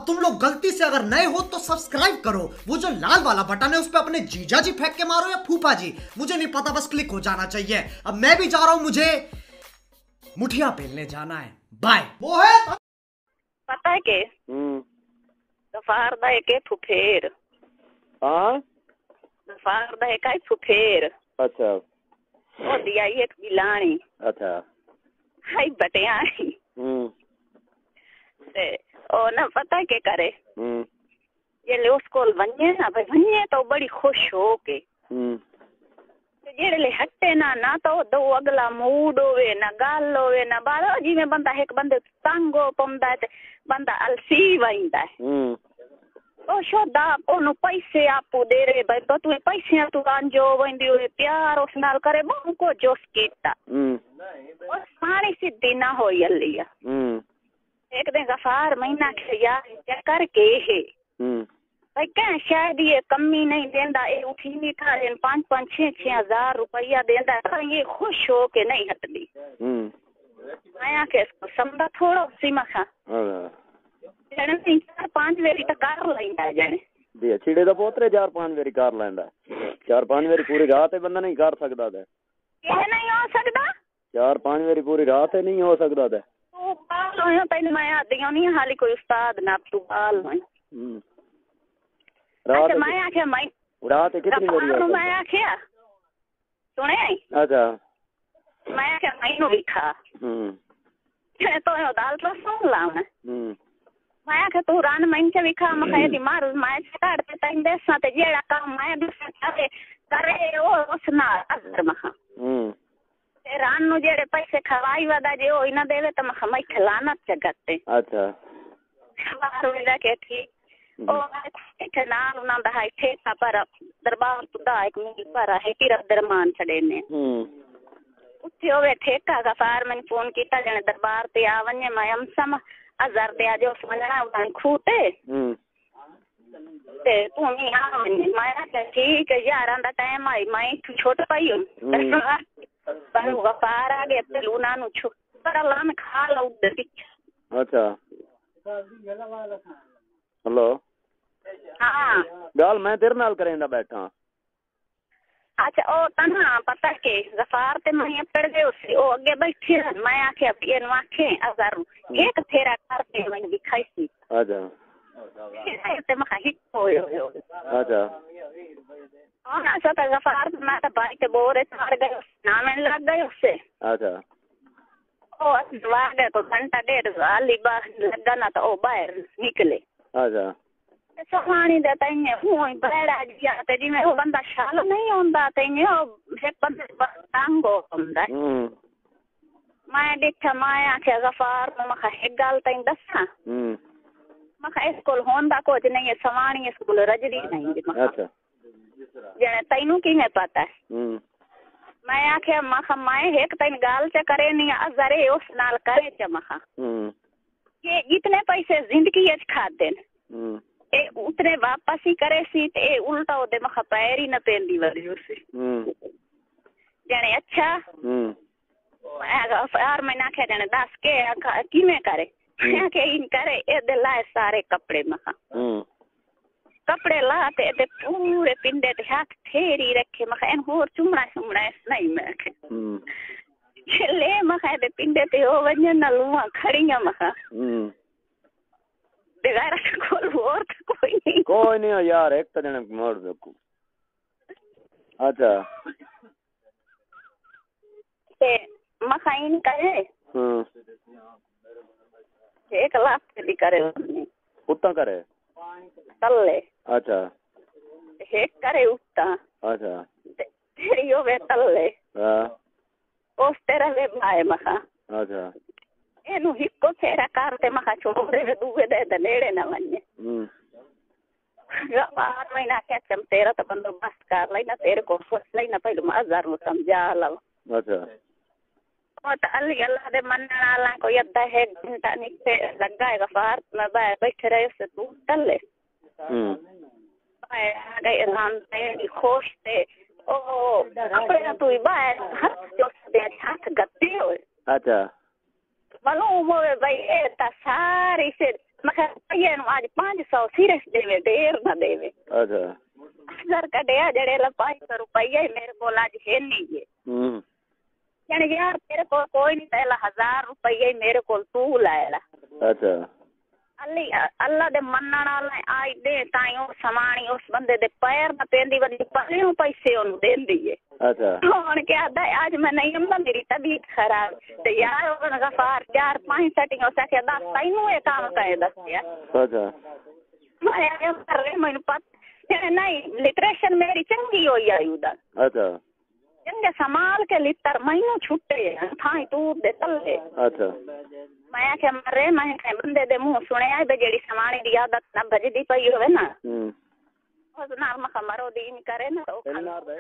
तुम लोग गलती से अगर नए हो तो सब्सक्राइब करो, वो जो लाल वाला बटन है उस पे अपने जीजा जी फेंक के मारो या फूफा जी, मुझे नहीं पता, बस क्लिक हो जाना चाहिए। अब मैं भी जा रहा हूँ, मुझे मुठिया पेलने जाना है। बाय। वो है पता है के गफार दा के फुफेर हाँ गफार दा का फुफेर अच्छा ओ दिया एक बिलानी अच्छा हाई बटियानी ते ओ ना पता के करे ये ले उसको वन्ने ना भाई वन्ने तो बड़ी खुश हो के जेड़े हट्टे ना तो दो अगला मूड होवे ना गाल होवे ना बारो जी में बंदा एक बंदे तंगो पमदा ते बंदा अलसी वइंदा है ओ शोदा ओनु पैसे आपू दे रे भाई तो तू पैसे तू गांजो वंदी होए प्यार उस नाल करे बहु को जोश कीता और सारी सिद्धि ना होई अल्लिया एक दिन गफार महीना के यार क्या करके है भाई क्या शायद ये कमी नहीं देंदा ए उठी नहीं था 5-5 6 हज़ार रुपया देंदा तो ये खुश हो के नहीं हटदी आया के समझा थोड़ा सीमा खा जने 4-5 वेरी तो कार लैंदा जने दी छिड़े दा पोतरे 4-5 वेरी कार लैंदा 4-5 वेरी पूरी रात है बंदा नहीं कर सकदा दे ये नहीं हो सकदा 4-5 वेरी पूरी रात है नहीं हो सकदा दे तू बाल होया पहले मैं आदियो नहीं हाली कोई उस्ताद ना तू बाल होय रात अच्छा मैं आखे मैं रात कितनी वेरी है मैं आखे सुने अच्छा मैं आखे मैं नो लिखा तो दाल तो सुन ला मैं आखे तू रान मन से विखा मैं दी मारू मैं स्टार्ट ते टाइम दे साथे जेड़ा काम मैं दूसरा करे ओ उसना अगर महा ते रान नु जेड़े पैसे खवाई वादा जे ओ इना देवे त मैं खिलाना जगते अच्छा बाहर वेला के ठीक ओ एक नाल ना दा है ठेका पर दरबार तुदा एक मिल पर है कि दरमान छड़े ने उत्थे होवे ठेका गफार मैंने फोन कीता जने दरबार ते आवने मैं सम 1000 दे आजो समझना उन खूते ते तू नहीं आ मैं ठीक है यार आंदा टाइम आई मैं छोटा पाई हूं पर गफार आ गए ते लूना नु छोटा ला में खा ला उधर अच्छा हेलो हां गाल मैं तेरे नाल करेंदा बैठा अच्छा ओ तना पता के गफार ते मैं पड़ गए उससे ओ आगे बैठे मैं आखे अब ये आखे अगर एक फेरा करते मैंने दिखाई सी अच्छा ते मैं हिट होयो अच्छा और ऐसा तो गफार मैं तो भाई के बोरे चढ़ गए ना मैं लग गए उससे अच्छा ओ वागे तो घंटा डेढ़ वाली बाहर लगा ना तो ओ बाहर निकले अच्छा सहानी देता है वो बड़ा जिया ते जी में वो बंदा शाल नहीं होंदा ते ने एक बंदे टांगो होंदा मैं देखा मैं आखे गफार मैं एक गाल तई दसा मैं स्कूल होंदा कुछ नहीं है सवानी स्कूल रजड़ी नहीं अच्छा जने तैनू की है पता है मैं आखे मैं एक तई गाल से करे नहीं अजरे उस नाल करे च मखा ये इतने पैसे जिंदगी एच खाते ए उतने वापस ही करे सी ते उल्टा ओदे मखा पैर ही न पेंदी वरी उसी जाने अच्छा यार मैं ना खे जाने 10 के किने करे के इन करे ए दे लाए सारे कपड़े मखा कपड़े लाते ते पूरे पिंडे ते हाथ फेरी रखे मखा एन होर चुमड़ा नहीं मैं के ले मखा दे पिंडे ते ओ वने न लुआ खड़ियां मखा कोई नहीं यार एक तो जने मोड़ देखो अच्छा ते मखाइन करे 1 लाख की करे उतना करे तल्ले अच्छा एक करे उतना अच्छा तेरी हो वे तल्ले हां उस तेरा वे भाई मखा अच्छा एनु हिक्को फेरा करते मखा छोड़े दुवे दे नेड़े न वने गफार महीना क्या चम तेरा तो बंदोबस्त कर लेना तेरे को सोच लेना पहले 1000 समझा लो अच्छा और तो अल्लाह दे मनना वाला को यद्दा है घंटा निकले लगा है गफार में बैठे रहे से तू तल्ले आ गए राम ते खुश थे ओ अपने तू बाहर हाथ गत्ते हो अच्छा मालूम हो भाई ए सारी से میں کہ پئیے نو اج 500 صرف دے ڈیر نہ دے اچھا ہزار کڈیا جڑے لا 500 روپیہ میرے کول اج ہے نہیں ہے یعنی یار میرے کو کوئی نہیں پہلا 1000 روپیہ میرے کول تو لے لا اچھا اللہ دے منن والے آئی دے تائیں سمانی اس بندے دے پیر نہ پیندی ودی پلیوں پیسے اونوں دیندی ہے اچھا ہن کیا دا اج میں نہیں ہمدا میری طبیعت خراب تے یار اون غفار 4-5 سیٹنگ اس کے دا تینوں اے کام کہے دسیا اچھا میں کر رہے میں پتہ نہیں لٹریشن میری چنگی ہوئی آئی ادا اچھا چنگے سنبھال کے لتر مینوں چھٹے تھائی تو دے تلے اچھا میں کہ مرے میں کہ بندے دے منہ سنیا تے جڑی سمانے دی عادت نہ بجدی پئی ہوے نا اس نال مخ مرو دی نہیں کرے نا نمبر